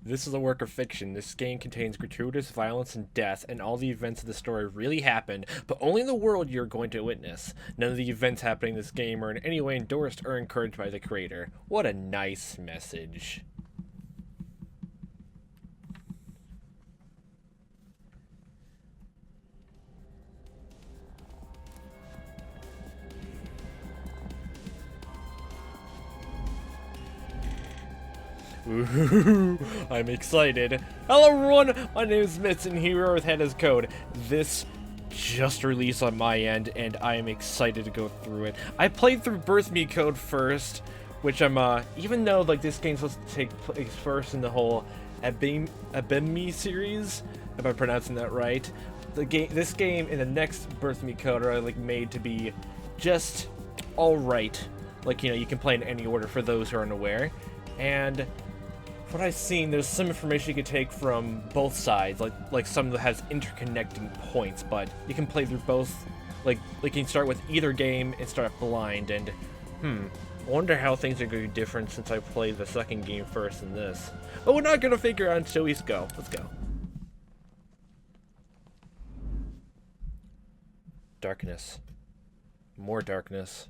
This is a work of fiction. This game contains gratuitous violence and death, and all the events of the story really happened, but only in the world you're going to witness. None of the events happening in this game are in any way endorsed or encouraged by the creator. What a nice message. Ooh, I'm excited. Hello everyone, my name is Mitz and here with Hannah's Code. This just released on my end and I am excited to go through it. I played through Birth Me Code first, which I'm even though like this game's supposed to take place first in the whole Abemi series, if I'm pronouncing that right. This game and the next Birth Me Code are like made to be just alright. Like, you know, you can play in any order for those who are unaware. And what I've seen, there's some information you can take from both sides, like some that has interconnecting points, but you can play through both. Like you can start with either game and start blind, and I wonder how things are going to be different since I played the second game first than this. But we're not going to figure out until we go. Let's go. Darkness. More darkness.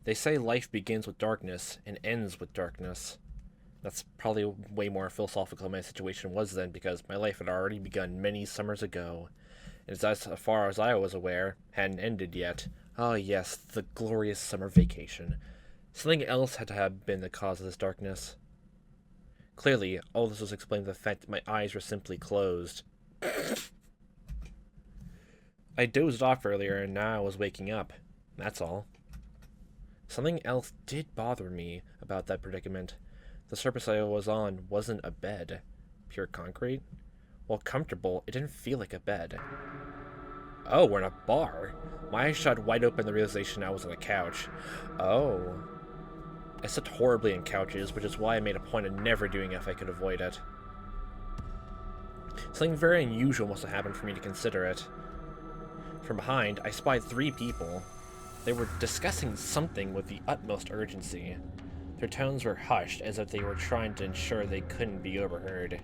They say life begins with darkness and ends with darkness. That's probably way more philosophical than my situation was then, because my life had already begun many summers ago, and as far as I was aware, hadn't ended yet. Ah yes, the glorious summer vacation. Something else had to have been the cause of this darkness. Clearly, all this was explained by the fact that my eyes were simply closed. I dozed off earlier, and now I was waking up. That's all. Something else did bother me about that predicament. The surface I was on wasn't a bed. Pure concrete? While comfortable, it didn't feel like a bed. Oh, we're in a bar. My eyes shot wide open the realization I was on a couch. Oh. I slept horribly in couches, which is why I made a point of never doing it if I could avoid it. Something very unusual must have happened for me to consider it. From behind, I spied 3 people. They were discussing something with the utmost urgency. Their tones were hushed, as if they were trying to ensure they couldn't be overheard.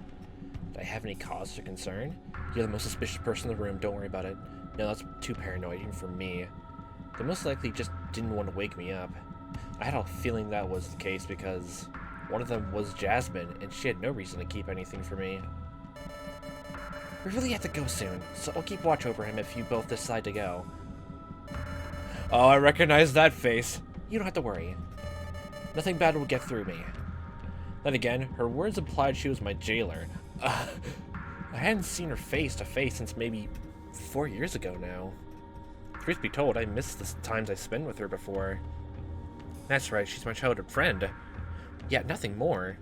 Did I have any cause for concern? You're the most suspicious person in the room, don't worry about it. No, that's too paranoid, even for me. They most likely just didn't want to wake me up. I had a feeling that was the case because one of them was Jasmine, and she had no reason to keep anything from me. We really have to go soon, so I'll keep watch over him if you both decide to go. Oh, I recognize that face. You don't have to worry. Nothing bad will get through me. Then again, her words implied she was my jailer. I hadn't seen her face to face since maybe 4 years ago now. Truth be told, I missed the times I spent with her before. That's right, she's my childhood friend. Yet nothing more.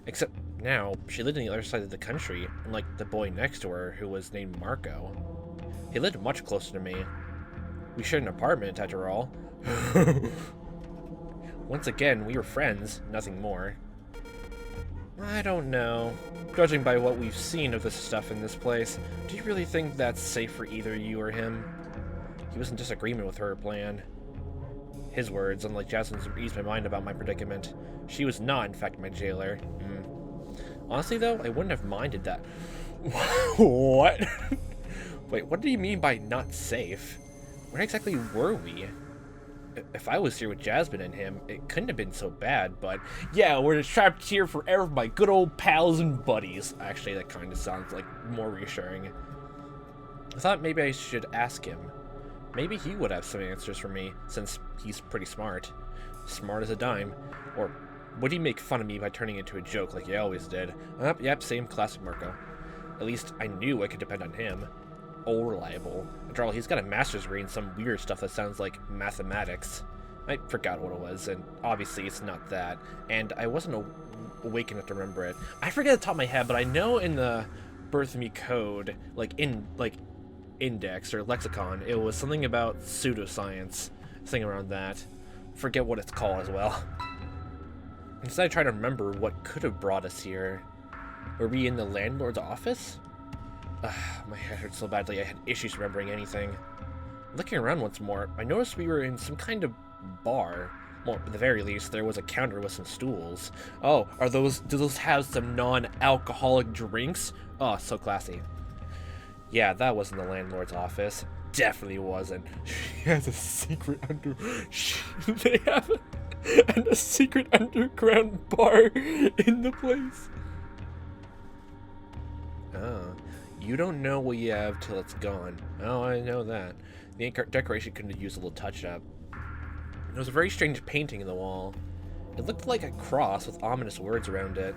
Except now, she lived on the other side of the country, unlike the boy next to her, who was named Marco. He lived much closer to me. We shared an apartment, after all. Once again, we were friends, nothing more. I don't know. Judging by what we've seen of this stuff in this place, do you really think that's safe for either you or him? He was in disagreement with her plan. His words, unlike Jasmine's, eased my mind about my predicament. She was not, in fact, my jailer. Honestly, though, I wouldn't have minded that. What? Wait, what do you mean by not safe? Where exactly were we? If I was here with Jasmine and him, it couldn't have been so bad, but yeah, we're trapped here forever, my good old pals and buddies. Actually, that kind of sounds like more reassuring. I thought maybe I should ask him. Maybe he would have some answers for me, since he's pretty smart. Smart as a dime. Or would he make fun of me by turning it into a joke like he always did? Yep, same classic Marco. At least I knew I could depend on him. Oh, reliable. After all, he's got a master's degree in some weird stuff that sounds like mathematics. I forgot what it was, and obviously it's not that. And I wasn't awake enough to remember it. I forget the top of my head, but I know in the Birth Me Code, index or lexicon, it was something about pseudoscience. Something around that. Forget what it's called as well. Instead, I try to remember what could have brought us here. Were we in the landlord's office? My head hurt so badly I had issues remembering anything. Looking around once more, I noticed we were in some kind of bar, Well, at the very least, there was a counter with some stools. Oh, do those have some non-alcoholic drinks? Oh, so classy. Yeah, that wasn't the landlord's office. Definitely wasn't. She has a secret they have a secret underground bar in the place. Oh, you don't know what you have till it's gone. Oh, I know that. The decoration could have used a little touch-up. There was a very strange painting in the wall. It looked like a cross with ominous words around it.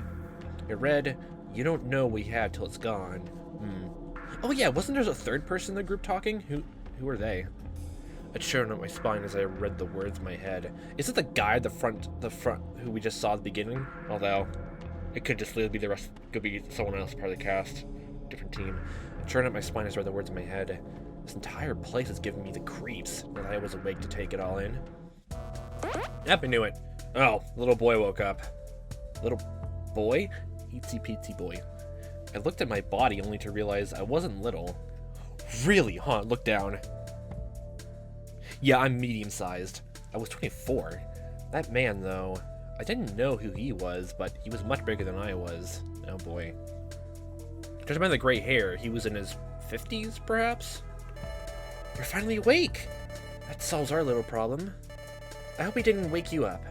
It read, "You don't know what you have till it's gone." Oh yeah, wasn't there a third person in the group talking? Who are they? It showed up my spine as I read the words in my head. Is it the guy at the front who we just saw at the beginning? Although, it could just be could be someone else part of the cast. Different team. It showed up my spine as I read the words in my head. This entire place is giving me the creeps, that I was awake to take it all in. Yep, I knew it. Oh, little boy woke up. Little boy? Itsy peetsy boy. I looked at my body only to realize I wasn't little. Really, huh? Look down. Yeah, I'm medium-sized. I was 24. That man, though, I didn't know who he was, but he was much bigger than I was. Oh boy. Judging by the gray hair, he was in his 50s, perhaps? You're finally awake! That solves our little problem. I hope he didn't wake you up.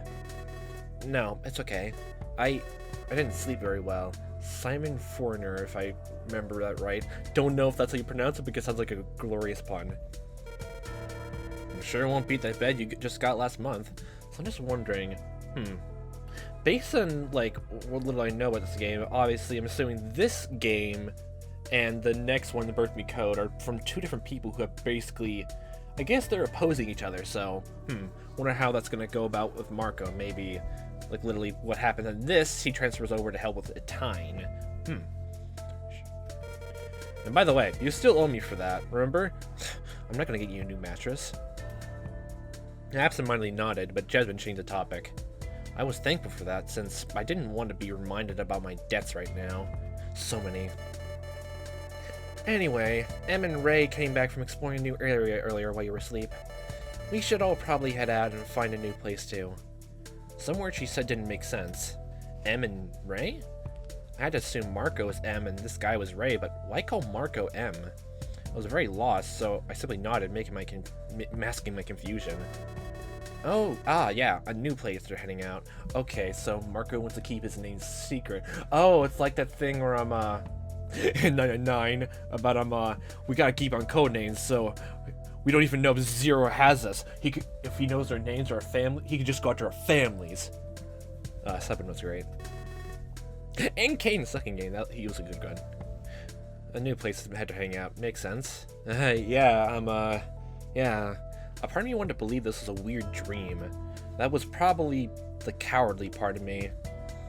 No, it's okay. I didn't sleep very well. Simon Foreigner, if I remember that right. Don't know if that's how you pronounce it because it sounds like a glorious pun. I'm sure it won't beat that bed you just got last month. So I'm just wondering, based on, like, what little I know about this game, obviously I'm assuming this game and the next one, the Birth Me Code, are from two different people who have basically, I guess they're opposing each other, so, wonder how that's gonna go about with Marco. Maybe, like, literally what happened in this, he transfers over to help with Etine. And by the way, you still owe me for that, remember? I'm not gonna get you a new mattress. I absentmindedly nodded, but Jasmine changed the topic. I was thankful for that, since I didn't want to be reminded about my debts right now. So many. Anyway, Em and Ray came back from exploring a new area earlier while you were asleep. We should all probably head out and find a new place too. Some words she said didn't make sense. Em and Ray? I had to assume Marco was M and this guy was Ray, but why call Marco M? I was very lost, so I simply nodded, masking my confusion. Oh, yeah, a new place they're heading out. Okay, so Marco wants to keep his name secret. Oh, it's like that thing where I'm, in 999, about, we gotta keep on code names, so we don't even know if Zero has us. If he knows our names or our family, he could just go after our families. 7 was great. And Kane in the second game, he was a good gun. A new place had to hang out, makes sense. Yeah. A part of me wanted to believe this was a weird dream. That was probably the cowardly part of me.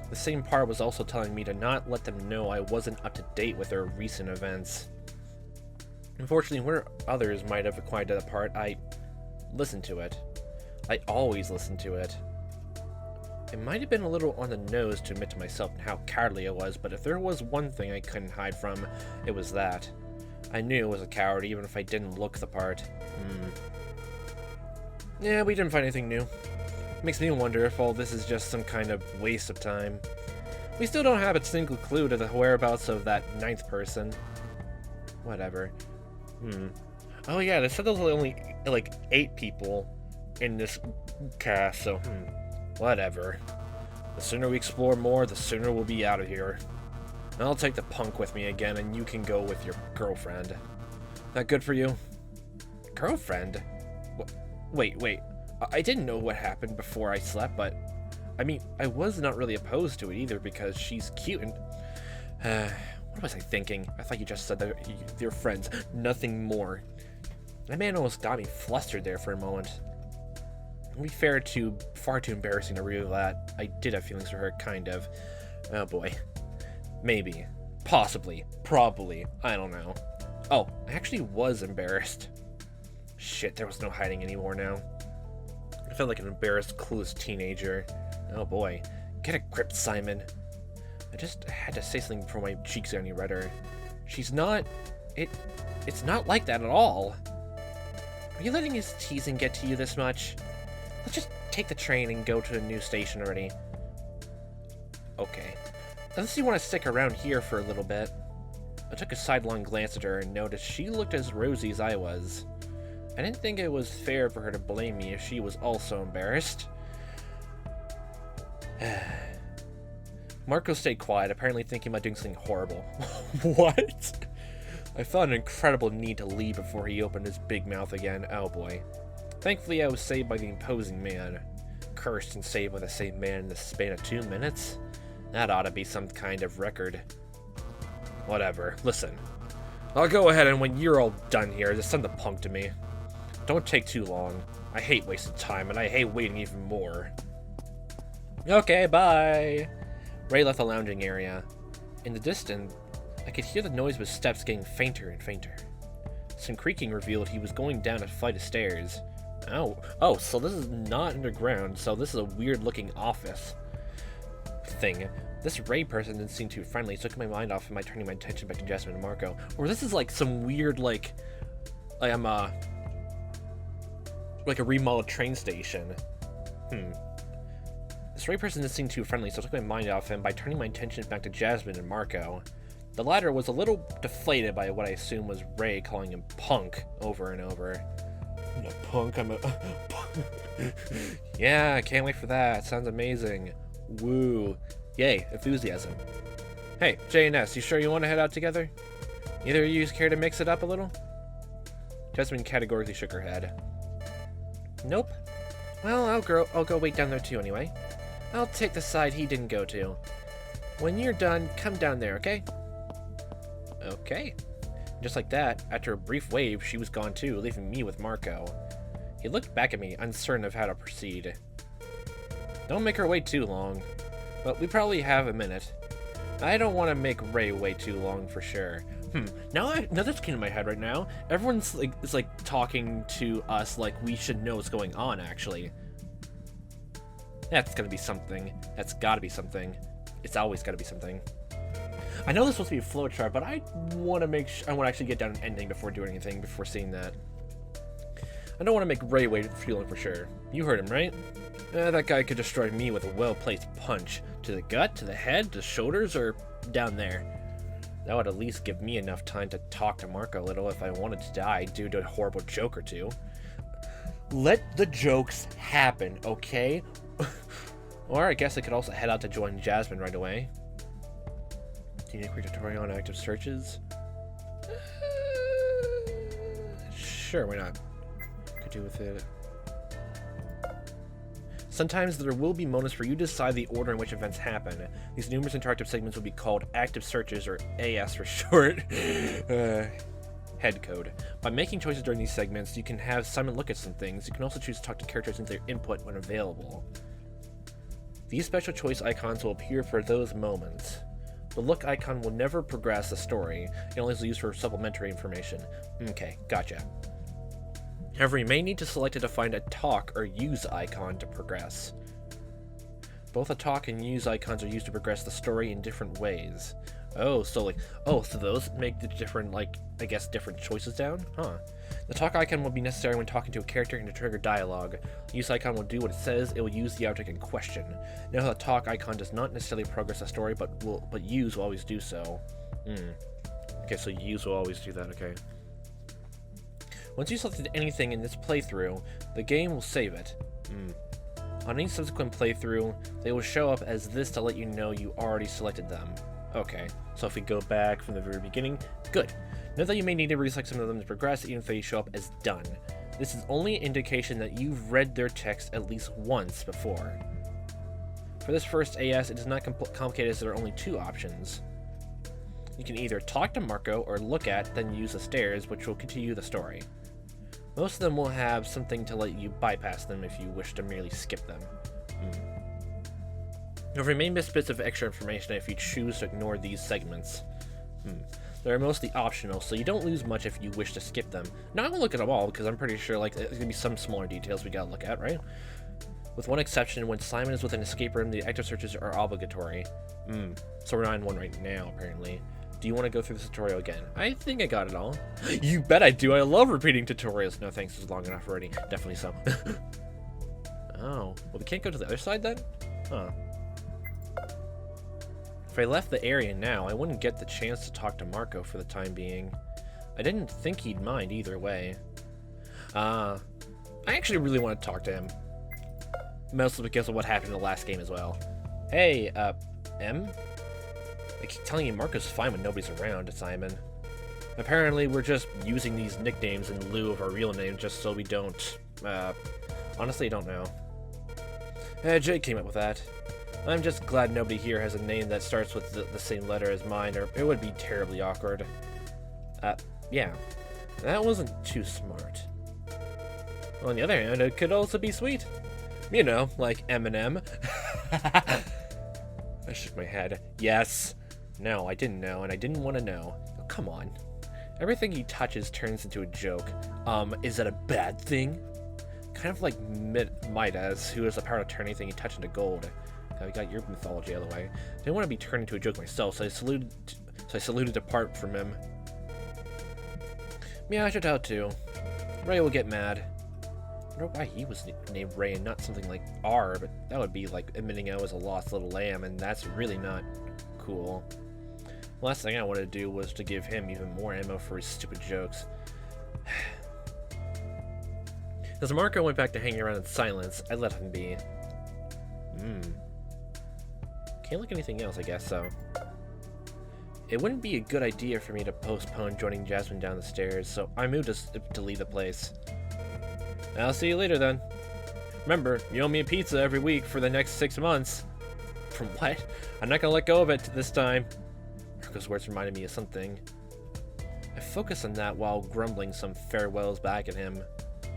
The same part was also telling me to not let them know I wasn't up to date with their recent events. Unfortunately, where others might have acquired that part, I listened to it. I always listen to it. It might have been a little on the nose to admit to myself how cowardly I was, but if there was one thing I couldn't hide from, it was that. I knew I was a coward even if I didn't look the part. Yeah, we didn't find anything new. Makes me wonder if all this is just some kind of waste of time. We still don't have a single clue to the whereabouts of that 9th person. Whatever. Oh yeah, they said there was only, like, 8 people in this cast, so, whatever. The sooner we explore more, the sooner we'll be out of here. I'll take the punk with me again, and you can go with your girlfriend. That good for you? Girlfriend? Wait. I didn't know what happened before I slept, but... I mean, I was not really opposed to it either, because she's cute and... what was I thinking? I thought you just said that you're friends. Nothing more. That man almost got me flustered there for a moment. To be fair, far too embarrassing to reveal that. I did have feelings for her, kind of. Oh boy. Maybe. Possibly. Probably. I don't know. Oh, I actually was embarrassed. Shit, there was no hiding anymore now. I felt like an embarrassed, clueless teenager. Oh boy. Get a grip, Simon. I just had to say something before my cheeks got any redder. She's not... It's not like that at all. Are you letting his teasing get to you this much? Let's just take take the train and go to a new station already. Okay. Unless you want to stick around here for a little bit. I took a sidelong glance at her and noticed she looked as rosy as I was. I didn't think it was fair for her to blame me if she was also embarrassed. Marco stayed quiet, apparently thinking about doing something horrible. What? I felt an incredible need to leave before he opened his big mouth again. Oh boy. Thankfully, I was saved by the imposing man. Cursed and saved by the same man in the span of 2 minutes? That ought to be some kind of record. Whatever. Listen. I'll go ahead and when you're all done here, just send the punk to me. Don't take too long. I hate wasted time, and I hate waiting even more. Okay, bye! Ray left the lounging area. In the distance, I could hear the noise of his steps getting fainter and fainter. Some creaking revealed he was going down a flight of stairs. Oh, so this is not underground, so this is a weird-looking office thing. This Ray person didn't seem too friendly, so took my mind off him by turning my attention back to Jasmine and Marco. Or this is like some weird, like a remodeled train station. This Ray person didn't seem too friendly, so I took my mind off him by turning my attention back to Jasmine and Marco. The latter was a little deflated by what I assumed was Ray calling him punk over and over. I'm a punk, I'm a Yeah, I can't wait for that. Sounds amazing. Woo. Yay, enthusiasm. Hey, J&S, you sure you want to head out together? Either of you care to mix it up a little? Jasmine categorically shook her head. Nope. Well, I'll go wait down there too anyway. I'll take the side he didn't go to. When you're done, come down there, okay? Okay. Just like that, after a brief wave, she was gone too, leaving me with Marco. He looked back at me, uncertain of how to proceed. Don't make her wait too long. But we probably have a minute. I don't want to make Ray wait too long for sure. Now that's came to my head right now. Everyone's like talking to us like we should know what's going on, actually. That's gonna be something. That's gotta be something. It's always gotta be something. I know this is supposed to be a flowchart, but I want to make sure I want to actually get down an ending before doing anything, before seeing that. I don't want to make Ray wait too long for sure. You heard him, right? That guy could destroy me with a well-placed punch. To the gut, to the head, to the shoulders, or down there. That would at least give me enough time to talk to Marco a little if I wanted to die due to a horrible joke or two. Let the jokes happen, okay? Or I guess I could also head out to join Jasmine right away. Do you need a quick tutorial on active searches? Sure, why not? Could do with it. Sometimes there will be moments for you to decide the order in which events happen. These numerous interactive segments will be called active searches, or AS for short. Head code. By making choices during these segments, you can have Simon look at some things. You can also choose to talk to characters into their input when available. These special choice icons will appear for those moments. The look icon will never progress the story. It only is used for supplementary information. Okay, gotcha. However, you may need to select to find a talk or use icon to progress. Both a talk and use icons are used to progress the story in different ways. Oh, so those make the different, I guess, different choices down? Huh. The talk icon will be necessary when talking to a character and to trigger dialogue. The use icon will do what it says. It will use the object in question. Now, the talk icon does not necessarily progress the story, but use will always do so. Okay, so use will always do that, okay. Once you selected anything in this playthrough, the game will save it. On any subsequent playthrough, they will show up as this to let you know you already selected them. Okay, so if we go back from the very beginning, good. Note that you may need to reselect some of them to progress, even if they show up as done. This is only an indication that you've read their text at least once before. For this first AS, it is not complicated as there are only two options. You can either talk to Marco or look at, then use the stairs, which will continue the story. Most of them will have something to let you bypass them if you wish to merely skip them. There remain bits of extra information if you choose to ignore these segments. They're mostly optional, so you don't lose much if you wish to skip them. Now I won't look at them all, because I'm pretty sure there's gonna be some smaller details we gotta look at, right? With one exception, when Simon is within an escape room, the active searches are obligatory. So we're not in one right now, apparently. Do you want to go through the tutorial again? I think I got it all. You bet I do. I love repeating tutorials. No thanks, it's long enough already. Definitely so. Oh, well, we can't go to the other side then? Huh. If I left the area now, I wouldn't get the chance to talk to Marco for the time being. I didn't think he'd mind either way. I actually really want to talk to him. Mostly because of what happened in the last game as well. Hey, M? I keep telling you Marco's fine when nobody's around, Simon. Apparently, we're just using these nicknames in lieu of our real name just so we don't, honestly, I don't know. Jake came up with that. I'm just glad nobody here has a name that starts with the same letter as mine, or it would be terribly awkward. Yeah. That wasn't too smart. On the other hand, it could also be sweet. You know, like Eminem. I shook my head. Yes. No, I didn't know, and I didn't want to know. Oh, come on. Everything he touches turns into a joke. Is that a bad thing? Kind of like Midas, who has the power to turn anything he touched into gold. I got your mythology out of the way. I didn't want to be turned into a joke myself, so I saluted to depart from him. Yeah, I should tell too. Ray will get mad. I wonder why he was named Ray and not something like R, but that would be like admitting I was a lost little lamb, and that's really not cool. The last thing I wanted to do was to give him even more ammo for his stupid jokes. As Marco went back to hanging around in silence, I let him be. Can't look at anything else, I guess so. It wouldn't be a good idea for me to postpone joining Jasmine down the stairs, so I moved to leave the place. I'll see you later then. Remember, you owe me a pizza every week for the next 6 months. From what? I'm not gonna let go of it this time. Marco's words reminded me of something. I focused on that while grumbling some farewells back at him.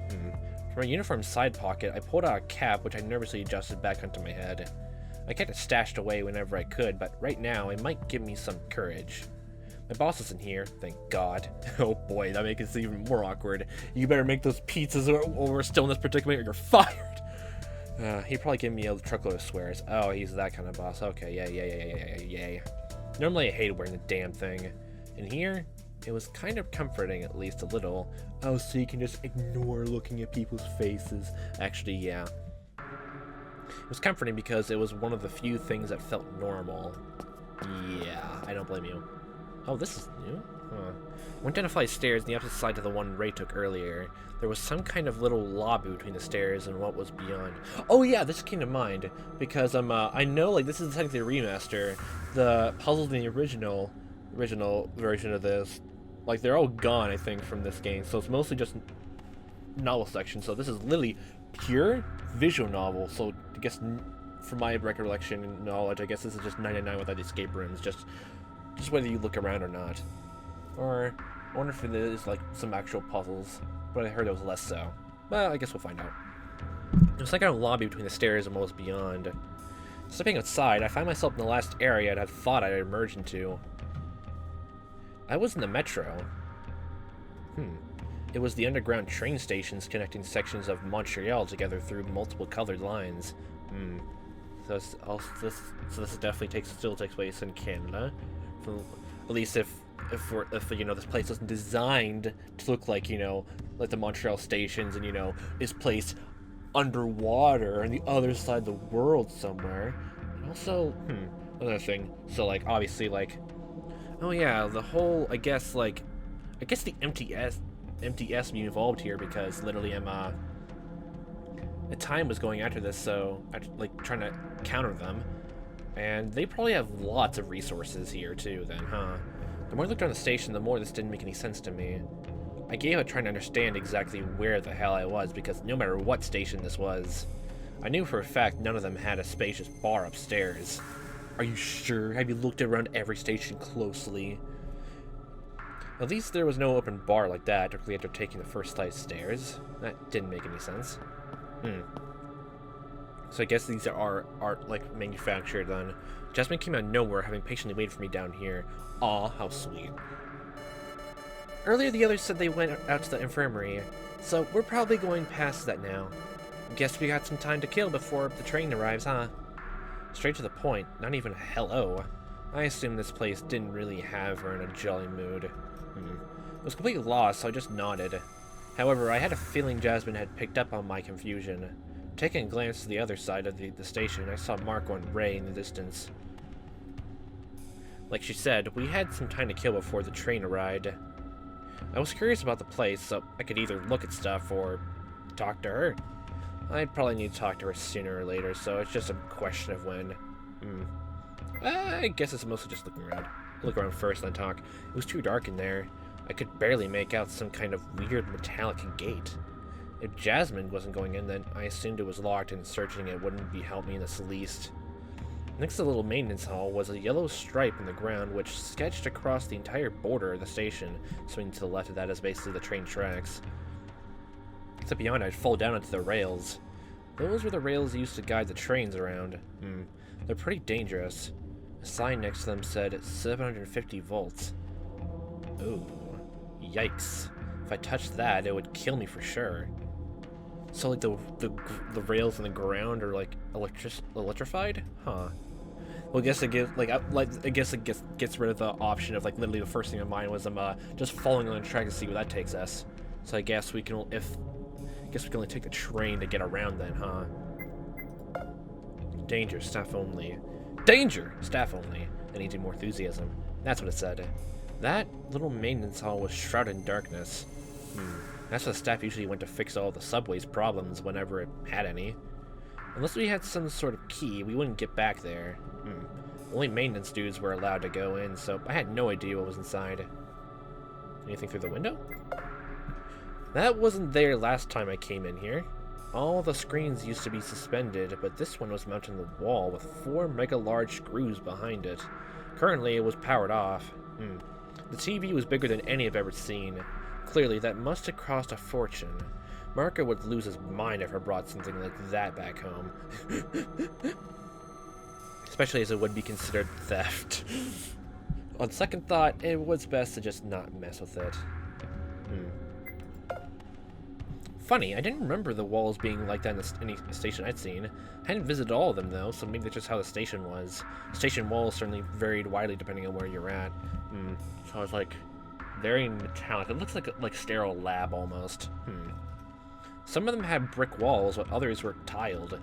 From my uniform side pocket, I pulled out a cap which I nervously adjusted back onto my head. I kept it stashed away whenever I could, but right now it might give me some courage. My boss isn't here, thank God. Oh boy, that makes it even more awkward. You better make those pizzas or we're still in this predicament or you're fired! He'd probably give me a truckload of swears. Oh, he's that kind of boss. Okay, yeah. Normally I hated wearing the damn thing. And here, it was kind of comforting, at least a little. Oh, so you can just ignore looking at people's faces. Actually, yeah. It was comforting because it was one of the few things that felt normal. Yeah, I don't blame you. Oh, this is new? Huh. Went down a flight of stairs on the opposite side to the one Ray took earlier. There was some kind of little lobby between the stairs and what was beyond. Oh yeah, this came to mind because I know like this is technically a remaster. The puzzles in the original version of this, like they're all gone, I think, from this game. So it's mostly just novel section. So this is literally pure visual novel. So I guess from my recollection and knowledge, I guess this is just 99 without the escape rooms. Just whether you look around or not. Or I wonder if there is like some actual puzzles, but I heard it was less so. Well, I guess we'll find out. It was like a lobby between the stairs and what was beyond. Stepping outside, I find myself in the last area I had thought I'd emerged into. I was in the metro. It was the underground train stations connecting sections of Montreal together through multiple colored lines. So this definitely still takes place in Canada. At least if you know this place wasn't designed to look like, you know, like the Montreal stations and, you know, is placed underwater on the other side of the world somewhere. And also, another thing. So like obviously like, oh yeah, the whole I guess the MTS being involved here because literally the time was going after this, so I like trying to counter them. And they probably have lots of resources here too then, huh? The more I looked around the station, the more this didn't make any sense to me. I gave up trying to understand exactly where the hell I was because no matter what station this was, I knew for a fact none of them had a spacious bar upstairs. Are you sure? Have you looked around every station closely? At least there was no open bar like that directly after taking the first flight of stairs. That didn't make any sense. So I guess these are like manufactured then. Jasmine came out of nowhere, having patiently waited for me down here. Aw, how sweet. Earlier the others said they went out to the infirmary, so we're probably going past that now. Guess we got some time to kill before the train arrives, huh? Straight to the point, not even a hello. I assumed this place didn't really have her in a jolly mood. I was completely lost, so I just nodded. However, I had a feeling Jasmine had picked up on my confusion. Taking a glance to the other side of the station, I saw Marco and Ray in the distance. Like she said, we had some time to kill before the train arrived. I was curious about the place, so I could either look at stuff or talk to her. I'd probably need to talk to her sooner or later, so it's just a question of when. I guess it's mostly just looking around. Look around first, then talk. It was too dark in there. I could barely make out some kind of weird metallic gate. If Jasmine wasn't going in, then I assumed it was locked, and searching it wouldn't help me in the least. Next to the little maintenance hall was a yellow stripe in the ground which sketched across the entire border of the station. Swinging to the left of that is basically the train tracks. Except beyond, I'd fall down onto the rails. Those were the rails used to guide the trains around. They're pretty dangerous. A sign next to them said 750 volts. Ooh, yikes. If I touched that, it would kill me for sure. So like the rails in the ground are like electrified? Huh. Well, I guess it gives gets rid of the option of like literally the first thing in mind was just falling on the track to see where that takes us. So I guess we can only take the train to get around then, huh? Danger, staff only. Danger, staff only. I needed more enthusiasm. That's what it said. That little maintenance hall was shrouded in darkness. That's where the staff usually went to fix all the subway's problems whenever it had any. Unless we had some sort of key, we wouldn't get back there. Only maintenance dudes were allowed to go in, so I had no idea what was inside. Anything through the window? That wasn't there last time I came in here. All the screens used to be suspended, but this one was mounted on the wall with 4 mega large screws behind it. Currently, it was powered off. The TV was bigger than any I've ever seen. Clearly, that must have cost a fortune. Marco would lose his mind if I brought something like that back home. Especially as it would be considered theft. On second thought, it was best to just not mess with it. Funny, I didn't remember the walls being like that in any station I'd seen. I hadn't visited all of them though, so maybe that's just how the station was. Station walls certainly varied widely depending on where you're at. So I was like, very metallic. It looks like sterile lab almost. Some of them had brick walls, while others were tiled.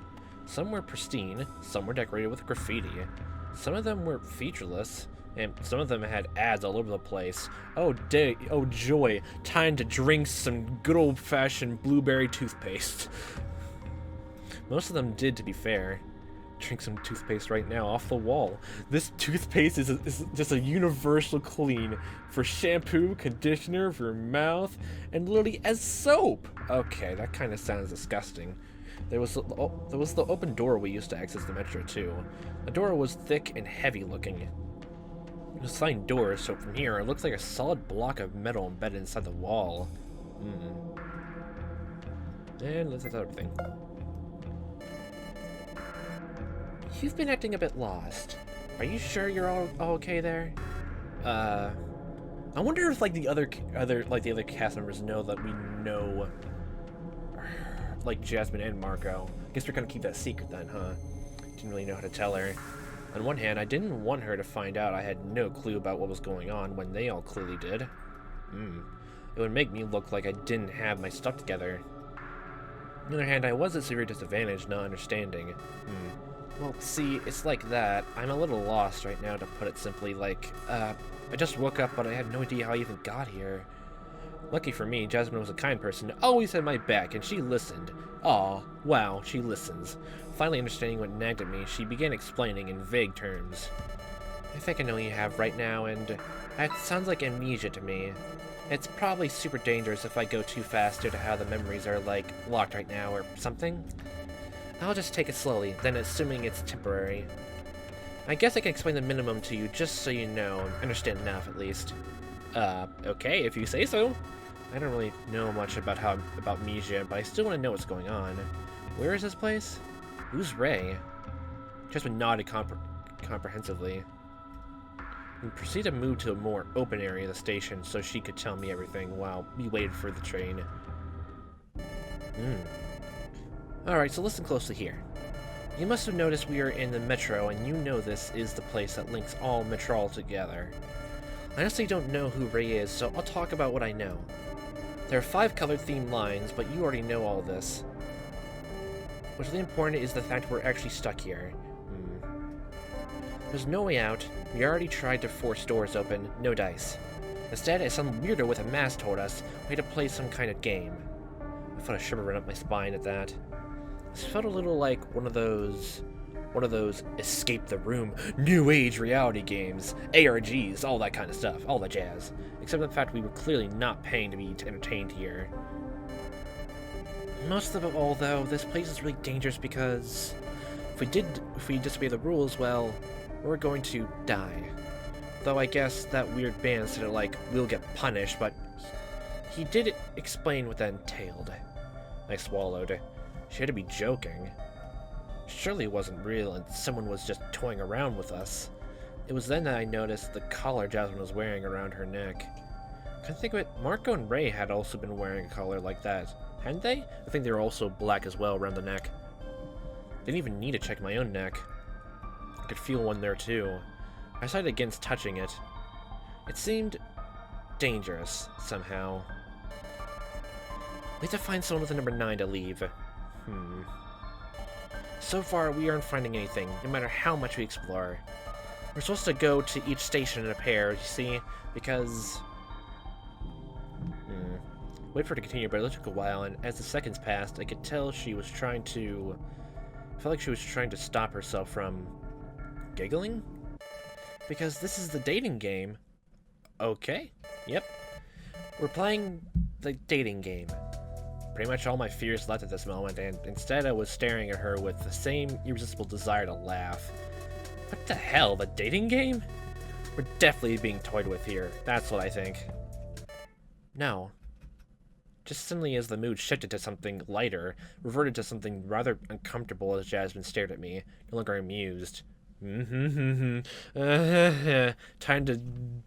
Some were pristine, some were decorated with graffiti. Some of them were featureless, and some of them had ads all over the place. Oh joy, time to drink some good old-fashioned blueberry toothpaste. Most of them did, to be fair. Drink some toothpaste right now off the wall. This toothpaste is just a universal clean for shampoo, conditioner, for your mouth, and literally as soap. Okay, that kind of sounds disgusting. There was the open door we used to access the metro too. The door was thick and heavy looking. It was a sliding door, so from here it looks like a solid block of metal embedded inside the wall. And that's everything. You've been acting a bit lost. Are you sure you're all okay there? I wonder if like the other cast members know that we know, like Jasmine and Marco. I guess we're gonna keep that secret then, huh? Didn't really know how to tell her. On one hand, I didn't want her to find out I had no clue about what was going on when they all clearly did. It would make me look like I didn't have my stuff together. On the other hand, I was at severe disadvantage not understanding. Well, see, it's like that. I'm a little lost right now, to put it simply. Like, I just woke up, but I had no idea how I even got here. Lucky for me, Jasmine was a kind person, always had my back, and she listened. Aw, wow, she listens. Finally understanding what nagged at me, she began explaining in vague terms. I think I know what you have right now, and it sounds like amnesia to me. It's probably super dangerous if I go too fast due to how the memories are, like, locked right now or something. I'll just take it slowly, then assuming it's temporary. I guess I can explain the minimum to you just so you know, understand enough at least. Okay, if you say so. I don't really know much about Amnesia, but I still want to know what's going on. Where is this place? Who's Ray? Jasmine nodded comprehensively. We proceeded to move to a more open area of the station so she could tell me everything while we waited for the train. Alright, so listen closely here. You must have noticed we are in the metro, and you know this is the place that links all metro together. I honestly don't know who Ray is, so I'll talk about what I know. There are 5 color-themed lines, but you already know all this. What's really important is the fact we're actually stuck here. There's no way out. We already tried to force doors open, no dice. Instead, as some weirdo with a mask told us, we had to play some kind of game. I felt a shiver run up my spine at that. This felt a little like one of those escape the room, new age reality games, ARGs, all that kind of stuff, all that jazz. Except for the fact we were clearly not paying to be entertained here. Most of all, though, this place is really dangerous because if we disobey the rules, well, we're going to die. Though I guess that weird band said it like, we'll get punished, but he did explain what that entailed. I swallowed. She had to be joking. Surely it wasn't real and someone was just toying around with us. It was then that I noticed the collar Jasmine was wearing around her neck. Couldn't think of it, Marco and Ray had also been wearing a collar like that, hadn't they? I think they were also black as well around the neck. Didn't even need to check my own neck. I could feel one there too. I decided against touching it. It seemed dangerous, somehow. We have to find someone with a number 9 to leave. So far, we aren't finding anything, no matter how much we explore. We're supposed to go to each station in a pair, you see, because... Wait for her to continue, but it took a while, and as the seconds passed, I could tell she was trying to... I felt like she was trying to stop herself from... giggling? Because this is the dating game. Okay. Yep. We're playing the dating game. Pretty much all my fears left at this moment, and instead I was staring at her with the same irresistible desire to laugh. What the hell, the dating game? We're definitely being toyed with here. That's what I think. No. Just suddenly as the mood shifted to something lighter, reverted to something rather uncomfortable as Jasmine stared at me, no longer amused. Time to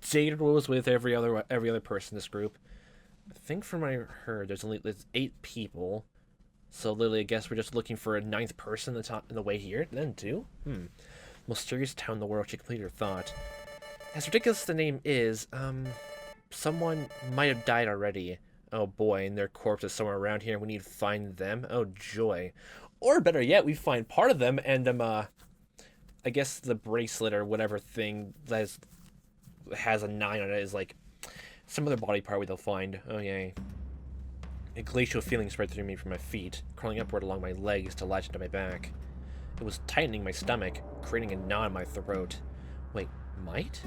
date rules with every other person in this group. I think from what I heard, there's 8 people. So literally, I guess we're just looking for a 9th person in the way here, then too? Mysterious town in the world, she completed her thought. As ridiculous as the name is, someone might have died already. Oh boy, and their corpse is somewhere around here and we need to find them. Oh joy. Or better yet, we find part of them and I guess the bracelet or whatever thing that has a 9 on it is like some other body part they'll find. Oh yay. A glacial feeling spread through me from my feet, crawling upward along my legs to latch into my back. It was tightening my stomach, creating a knot in my throat. Wait, might?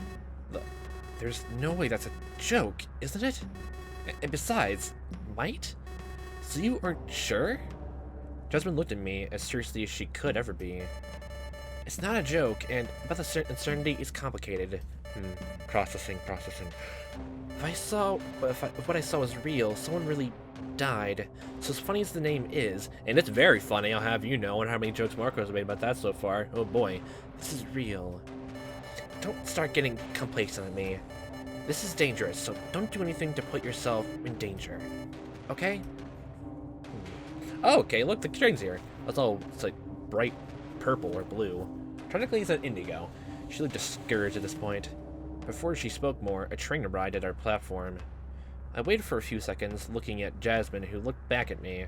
There's no way that's a joke, isn't it? And besides, might? So you aren't sure? Jasmine looked at me as seriously as she could ever be. It's not a joke, and about the uncertainty is complicated. Processing. If what I saw was real, someone really died. So as funny as the name is, and it's very funny, I'll have you know, and how many jokes Marco's made about that so far. Oh boy, this is real. Don't start getting complacent on me. This is dangerous, so don't do anything to put yourself in danger. Okay? Oh, okay, look, the train's here. It's like bright purple or blue. Technically, it's an indigo. She looked discouraged at this point. Before she spoke more, a train arrived at our platform. I waited for a few seconds, looking at Jasmine, who looked back at me.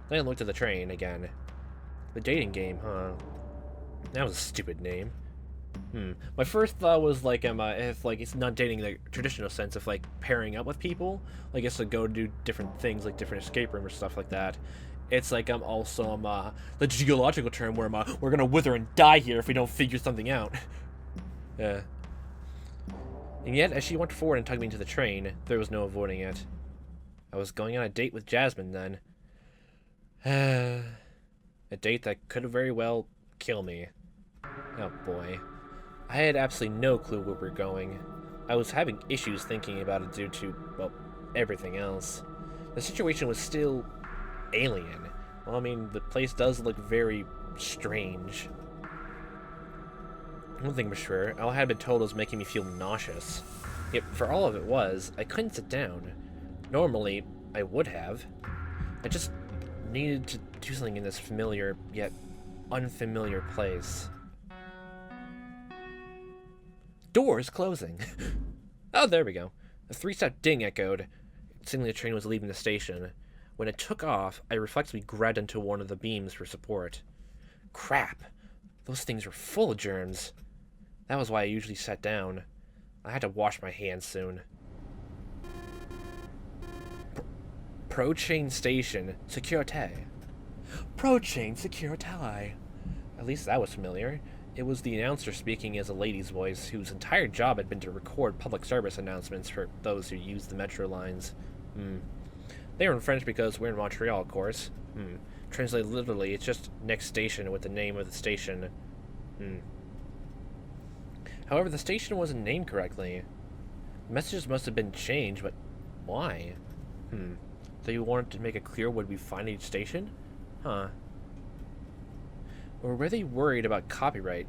Then I looked at the train again. The dating game, huh? That was a stupid name. My first thought was like, if like it's not dating in the traditional sense of like pairing up with people, like it's to go do different things, like different escape rooms or stuff like that. It's like also the geological term where we're gonna wither and die here if we don't figure something out. Yeah. And yet, as she went forward and tugged me into the train, there was no avoiding it. I was going on a date with Jasmine then. A date that could very well kill me. Oh boy. I had absolutely no clue where we were going. I was having issues thinking about it due to, well, everything else. The situation was still alien. Well, I mean, the place does look very strange. One thing for sure, all I had been told was making me feel nauseous. Yet, for all of it was, I couldn't sit down. Normally, I would have. I just needed to do something in this familiar, yet unfamiliar place. Doors closing. Oh, there we go. A 3-step ding echoed, signaling the train was leaving the station. When it took off, I reflexively grabbed onto one of the beams for support. Crap! Those things were full of germs. That was why I usually sat down. I had to wash my hands soon. Pro-chain station. Securite. Pro-chain Securite. At least that was familiar. It was the announcer speaking as a lady's voice, whose entire job had been to record public service announcements for those who used the metro lines. They were in French because we're in Montreal, of course. Translated literally, it's just next station with the name of the station. However, the station wasn't named correctly. The messages must have been changed, but why? So you wanted to make it clear what we find at each station? Huh. Or were they worried about copyright?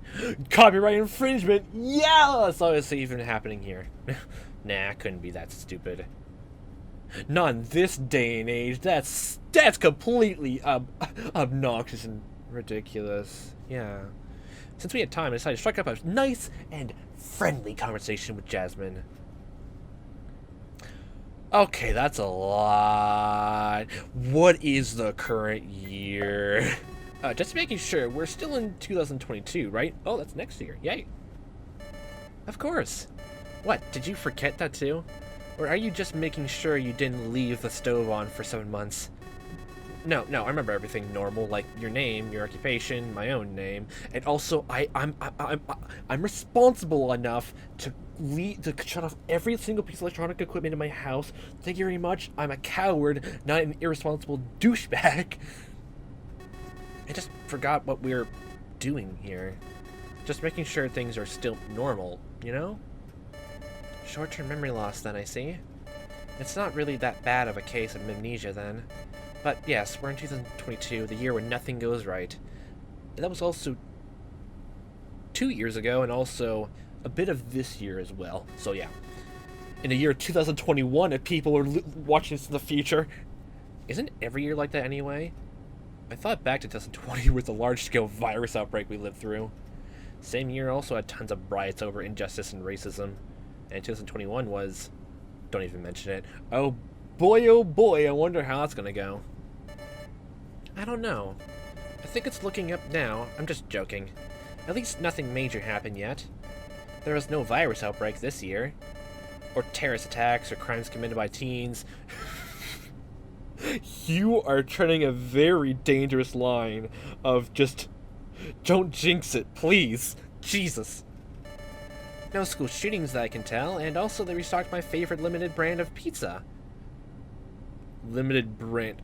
Copyright infringement! Yeah! That's obviously even happening here. Nah, couldn't be that stupid. Not in this day and age. That's completely obnoxious and ridiculous. Yeah. Since we had time, I decided to strike up a nice and friendly conversation with Jasmine. Okay, that's a lot. What is the current year? Just making sure, we're still in 2022, right? Oh, that's next year. Yay. Of course. What, did you forget that too? Or are you just making sure you didn't leave the stove on for 7 months? No, I remember everything normal, like your name, your occupation, my own name, and also I'm responsible enough to shut off every single piece of electronic equipment in my house. Thank you very much. I'm a coward, not an irresponsible douchebag. I just forgot what we're doing here. Just making sure things are still normal, you know? Short-term memory loss, then, I see. It's not really that bad of a case of amnesia, then. But yes, we're in 2022, the year when nothing goes right. That was also 2 years ago, and also a bit of this year as well. So yeah. In the year 2021, if people are watching this in the future. Isn't every year like that anyway? I thought back to 2020 with the large-scale virus outbreak we lived through. Same year also had tons of riots over injustice and racism. And 2021 was... don't even mention it. Oh boy, I wonder how that's gonna go. I don't know. I think it's looking up now. I'm just joking. At least nothing major happened yet. There was no virus outbreak this year. Or terrorist attacks or crimes committed by teens. You are treading a very dangerous line of just... don't jinx it, please. Jesus. No school shootings that I can tell, and also they restocked my favorite limited brand of pizza. Limited brand.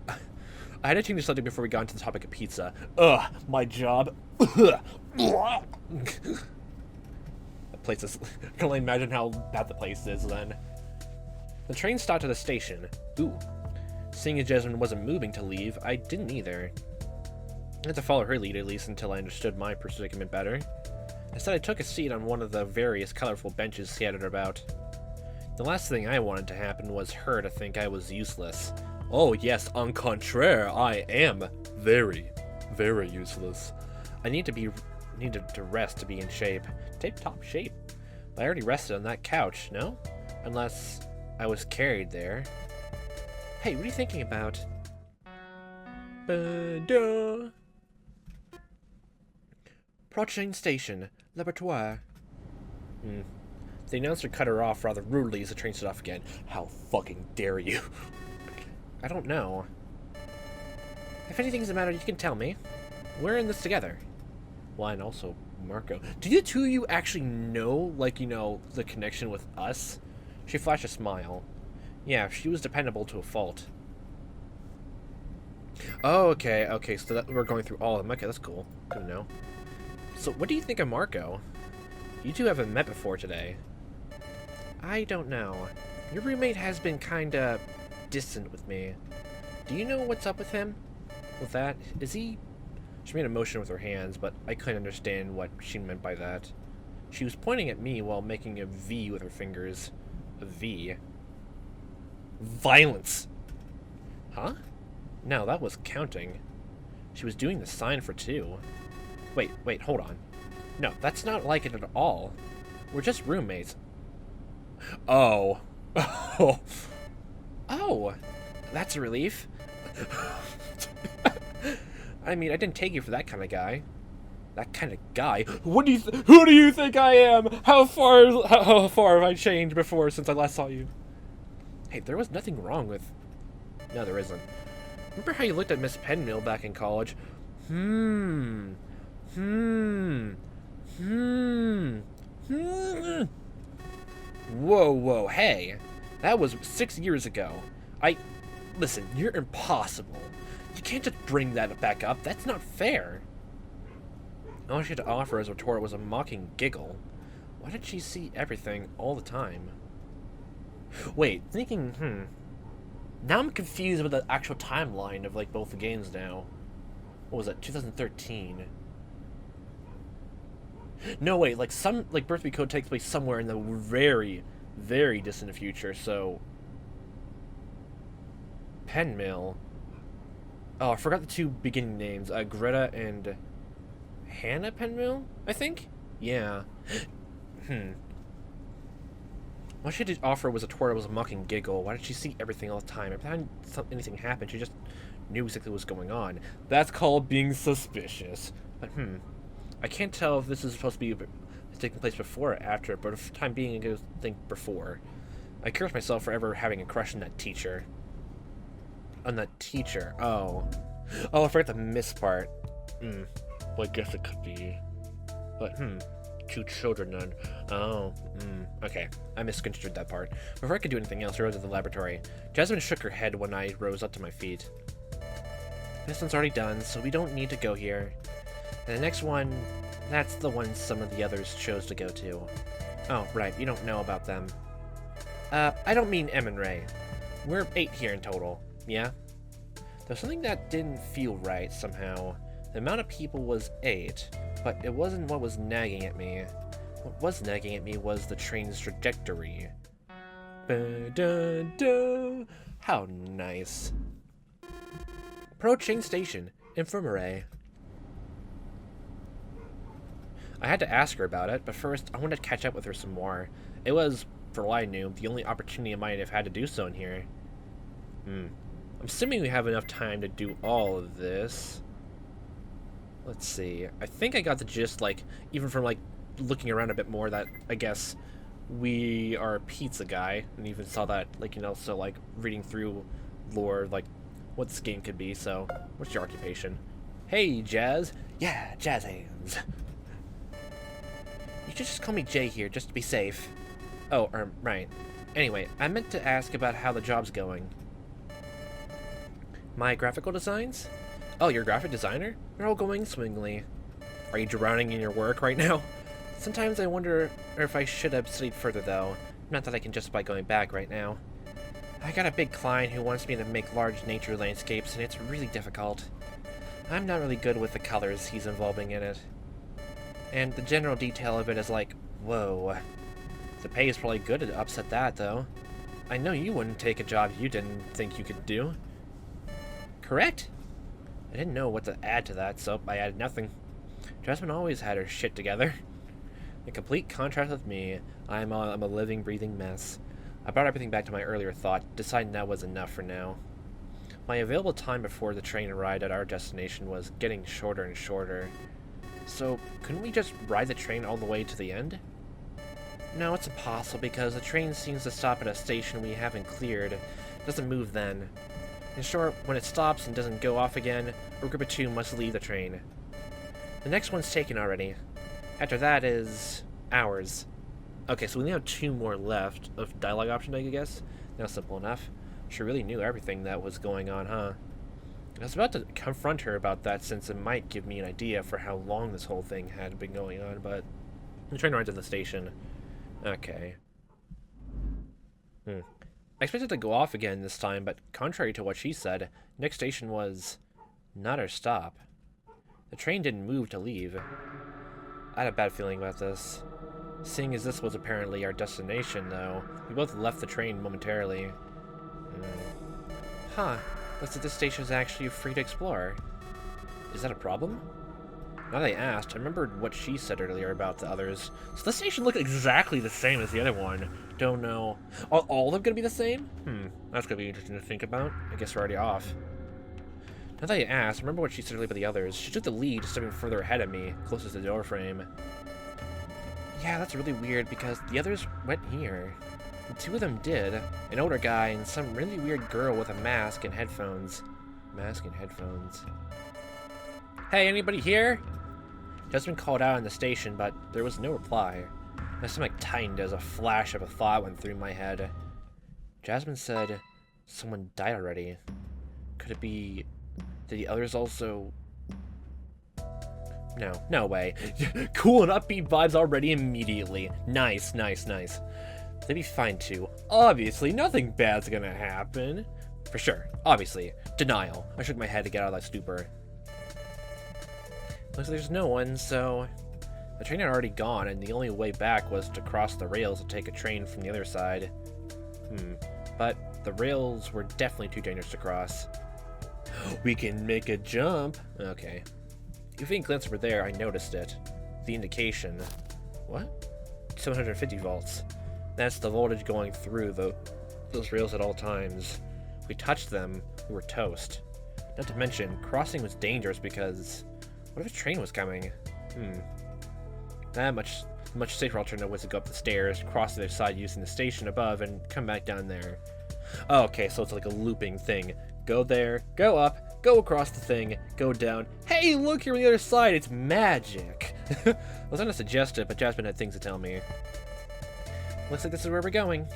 I had to change the subject before we got into the topic of pizza. Ugh, my job. That place is... I can only imagine how bad the place is then. The train stopped at the station. Ooh. Seeing as Jasmine wasn't moving to leave, I didn't either. I had to follow her lead at least until I understood my predicament better. Instead, I took a seat on one of the various colorful benches scattered about. The last thing I wanted to happen was her to think I was useless. Oh yes, en contraire, I am very, very useless. I needed to rest to be in shape. Tip-top shape. But I already rested on that couch, no? Unless I was carried there. Hey, what are you thinking about? Ba-da. Prochaine station, laboratoire. The announcer cut her off rather rudely as the train stood off again. How fucking dare you? I don't know. If anything's the matter, you can tell me. We're in this together. Well, and also Marco. Do the two of you actually know, like, you know, the connection with us? She flashed a smile. Yeah, she was dependable to a fault. Oh, okay, so that, we're going through all of them. Okay, that's cool. Good to know. So, what do you think of Marco? You two haven't met before today. I don't know. Your roommate has been kinda distant with me. Do you know what's up with him? With that? Is he... She made a motion with her hands, but I couldn't understand what she meant by that. She was pointing at me while making a V with her fingers. A V. Violence! Huh? No, that was counting. She was doing the sign for two. Wait, hold on. No, that's not like it at all. We're just roommates. Oh. Oh. Oh, that's a relief. I mean, I didn't take you for that kind of guy. That kind of guy? What do you who do you think I am? How far have I changed before since I last saw you? Hey, there was nothing wrong with... No, there isn't. Remember how you looked at Miss Penmill back in college? Whoa, hey. That was 6 years ago. Listen, you're impossible. You can't just bring that back up. That's not fair. All she had to offer as a retort was a mocking giggle. Why did she see everything all the time? Wait, thinking, Now I'm confused with the actual timeline of, like, both the games now. What was it, 2013? No, wait, like, Birthday Code takes place somewhere in the very, very distant future, so... Penmill. Oh, I forgot the two beginning names. Greta and... Hannah Penmill, I think? Yeah. What she did offer was a tort was a mocking giggle. Why did she see everything all the time? Every time anything happened, she just knew exactly what was going on. That's called being suspicious. But, I can't tell if this is supposed to be taking place before or after, but for the time being, I'm going to think before. I curse myself for ever having a crush on that teacher. On that teacher. Oh, I forgot the miss part. Well, I guess it could be. But, 2 children then. Oh, okay. I misconstrued that part. Before I could do anything else, I rose to the laboratory. Jasmine shook her head when I rose up to my feet. This one's already done, so we don't need to go here. And the next one, that's the one some of the others chose to go to. Oh, right, you don't know about them. I don't mean Em and Ray. We're 8 here in total, yeah? There's something that didn't feel right, somehow. The amount of people was 8, but it wasn't what was nagging at me. What was nagging at me was the train's trajectory. Ba-da-da. How nice. Approaching station. Infirmary. I had to ask her about it, but first I wanted to catch up with her some more. It was, for all I knew, the only opportunity I might have had to do so in here. I'm assuming we have enough time to do all of this. Let's see. I think I got the gist, like, even from, like, looking around a bit more, that, I guess, we are a pizza guy, and even saw that, like, you know, so, like, reading through lore, like, what this game could be, so, what's your occupation? Hey, Jazz. Yeah, Jazz Hands. You should just call me Jay here, just to be safe. Oh, right. Anyway, I meant to ask about how the job's going. My graphical designs? Oh, you're a graphic designer? They're all going swimmingly. Are you drowning in your work right now? Sometimes I wonder if I should have studied further, though. Not that I can justify going back right now. I got a big client who wants me to make large nature landscapes, and it's really difficult. I'm not really good with the colors he's involving in it. And the general detail of it is like, whoa. The pay is probably good to upset that, though. I know you wouldn't take a job you didn't think you could do. Correct? I didn't know what to add to that, so I added nothing. Jasmine always had her shit together. In complete contrast with me, I'm a living, breathing mess. I brought everything back to my earlier thought, deciding that was enough for now. My available time before the train arrived at our destination was getting shorter and shorter. So, couldn't we just ride the train all the way to the end? No, it's impossible because the train seems to stop at a station we haven't cleared. It doesn't move then. In short, when it stops and doesn't go off again, a group of 2 must leave the train. The next one's taken already. After that is... ours. Okay, so we only have 2 more left of dialogue options, I guess. Now simple enough. She really knew everything that was going on, huh? I was about to confront her about that since it might give me an idea for how long this whole thing had been going on, but... I'm trying to ride to the station. Okay. I expected to go off again this time, but contrary to what she said, next station was... not our stop. The train didn't move to leave. I had a bad feeling about this. Seeing as this was apparently our destination, though, we both left the train momentarily. Huh. Looks like this station is actually free to explore. Is that a problem? Now that I asked, I remembered what she said earlier about the others. So the station looked exactly the same as the other one. Don't know. Are all of them gonna be the same? That's gonna be interesting to think about. I guess we're already off. Now that I asked, I remember what she said earlier about the others. She took the lead, stepping further ahead of me, closest to the doorframe. Yeah, that's really weird because the others went here. And two of them did. An older guy and some really weird girl with a mask and headphones. Hey, anybody here? Jasmine called out on the station, but there was no reply. My stomach tightened as a flash of a thought went through my head. Jasmine said someone died already. Could it be that the others also... No way. Cool and upbeat vibes already immediately. Nice. They'd be fine too. Obviously, nothing bad's gonna happen. For sure. Obviously. Denial. I shook my head to get out of that stupor. Looks like there's no one, so... The train had already gone, and the only way back was to cross the rails to take a train from the other side. But the rails were definitely too dangerous to cross. We can make a jump! Okay. If we glanced over there, I noticed it. The indication. What? 750 volts. That's the voltage going through those rails at all times. If we touched them, we were toast. Not to mention, crossing was dangerous because... What if a train was coming? That much safer alternative was to go up the stairs, cross the other side using the station above, and come back down there. Oh, okay, so it's like a looping thing. Go there, go up, go across the thing, go down. Hey, look here on the other side, it's magic! I was going to suggest it, but Jasmine had things to tell me. Looks like this is where we're going.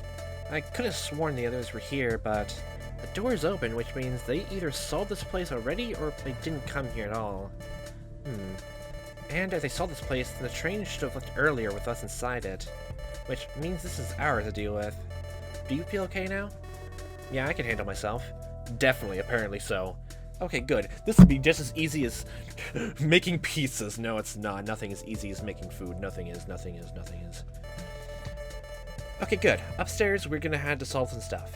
I could have sworn the others were here, but the door is open, which means they either solved this place already or they didn't come here at all. And if they saw this place, then the train should have left earlier with us inside it. Which means this is ours to deal with. Do you feel okay now? Yeah, I can handle myself. Definitely, apparently so. Okay, good. This would be just as easy as making pizzas. No, it's not. Nothing as easy as making food. Nothing is. Okay, good. Upstairs, we're gonna have to solve some stuff.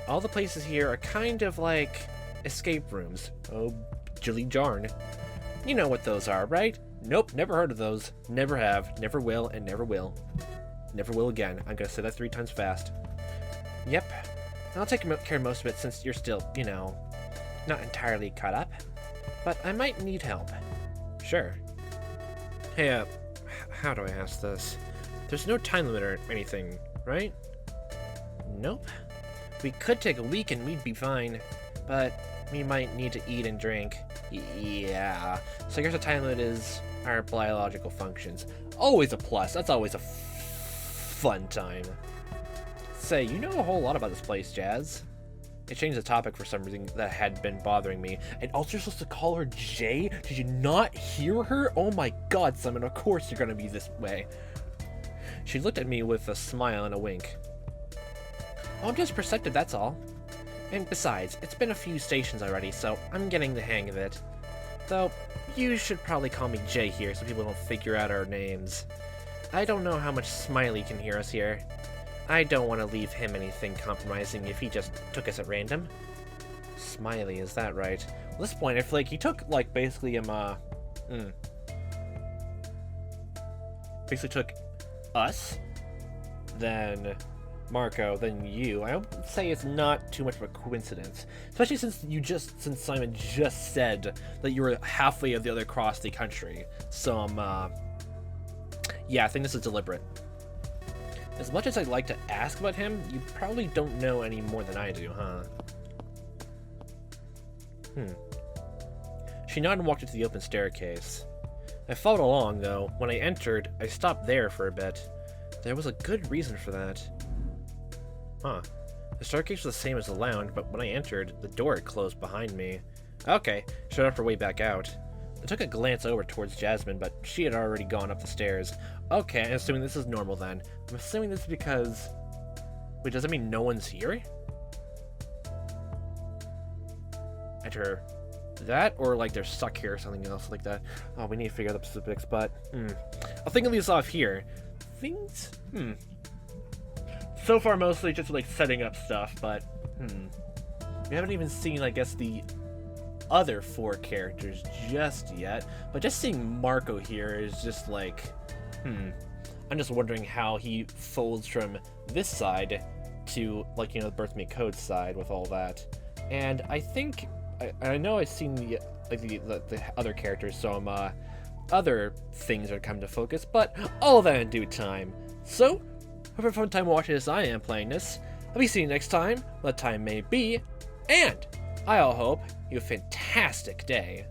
All the places here are kind of like escape rooms. Oh, Jilly Jarn. You know what those are, right? Nope, never heard of those. Never have, never will, and never will. Never will again. I'm gonna say that 3 times fast. Yep. I'll take care of most of it since you're still, you know, not entirely caught up. But I might need help. Sure. Hey, how do I ask this? There's no time limit or anything, right? Nope. We could take a week and we'd be fine. But we might need to eat and drink. Yeah. So I guess the time limit is our biological functions. Always a plus. That's always a fun time. Say, you know a whole lot about this place, Jazz. It changed the topic for some reason that had been bothering me. And also you're supposed to call her Jay? Did you not hear her? Oh my god, Simon, of course you're gonna be this way. She looked at me with a smile and a wink. Oh, I'm just perceptive, that's all. And besides, it's been a few stations already, so I'm getting the hang of it. Though, you should probably call me Jay here so people don't figure out our names. I don't know how much Smiley can hear us here. I don't want to leave him anything compromising if he just took us at random. Smiley, is that right? At this point, I feel like he took, like, basically basically took us, then Marco, then you. I would say it's not too much of a coincidence, especially since Simon just said that you were halfway of the other across the country. So yeah, I think this is deliberate. As much as I'd like to ask about him, you probably don't know any more than I do, huh? She nodded and walked into the open staircase. I followed along, though. When I entered, I stopped there for a bit. There was a good reason for that. Huh. The staircase was the same as the lounge, but when I entered, the door had closed behind me. Okay, showed up her way back out. I took a glance over towards Jasmine, but she had already gone up the stairs. Okay, I'm assuming this is normal then. I'm assuming this is because... Wait, does that mean no one's here? Enter that, or like they're stuck here or something else like that. Oh, we need to figure out the specifics, but... I'll think of these off here. Things? So far, mostly just like setting up stuff, but... We haven't even seen, I guess, the other 4 characters just yet, but just seeing Marco here is just like, I'm just wondering how he folds from this side to, like, the Birth Mate Code side with all that. And I think, I know I've seen the other characters, some other things are coming to focus, but all of that in due time. So, have a fun time watching as I am playing this. I'll be seeing you next time, what time may be, and I'll hope you have a fantastic day.